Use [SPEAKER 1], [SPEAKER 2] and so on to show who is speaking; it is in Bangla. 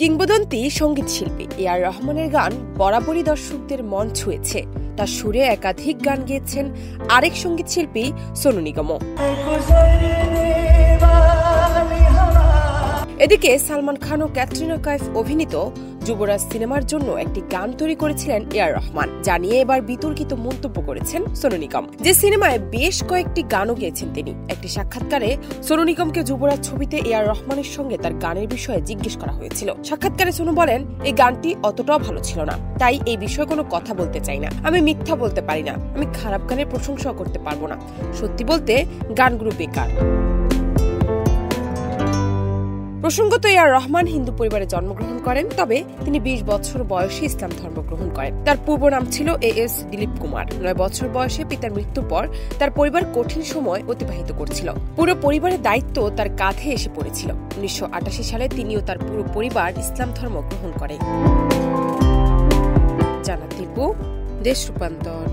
[SPEAKER 1] কিংবদন্তি সঙ্গীত শিল্পী এ.আর রহমানের গান বরাবরই দর্শকদের মন ছুঁয়েছে। তার সুরে একাধিক গান গেয়েছেন আরেক সঙ্গীত শিল্পী সোনু নিগমও। এদিকে সালমান খান ও ক্যাটরিনা কাইফ অভিনীত যুবরাজ সিনেমার জন্য একটি গান তৈরি করেছিলেন এ.আর রহমান, যা নিয়ে এবার বিতর্কিত মন্তব্য করেছেন সোনু নিগম। যে সিনেমায় বেশ কয়েকটি গানও গেয়েছেন তিনি। একটি সাক্ষাৎকারে সোনু নিগমকে যুবরাজ ছবিতে এ.আর রহমানের সঙ্গে তার গানের বিষয়ে জিজ্ঞেস করা হয়েছিল। সাক্ষাৎকারে সোনু বলেন, এই গানটি অতটাও ভালো ছিল না, তাই এই বিষয়ে কোনো কথা বলতে চাই না। আমি মিথ্যা বলতে পারি না, আমি খারাপ গানের প্রশংসাও করতে পারবো না। সত্যি বলতে গানগুলো বেকার। প্রসঙ্গত এ.আর রহমান হিন্দু পরিবারে জন্মগ্রহণ করেন, তবে তিনি 20 বছর বয়সে ইসলাম ধর্ম গ্রহণ করেন। তার পূর্ব নাম ছিল এ.এস. দিলীপ কুমার। 9 বছর বয়সে পিতার মৃত্যুর পর তার পরিবার কঠিন সময় অতিবাহিত করছিল। পুরো পরিবারের দায়িত্ব তার কাঁধে এসে পড়েছিল। 1988 সালে তিনিও তার পুরো পরিবার ইসলাম ধর্ম গ্রহণ করে। জান্নাত টিপু, দেশ রূপান্তর।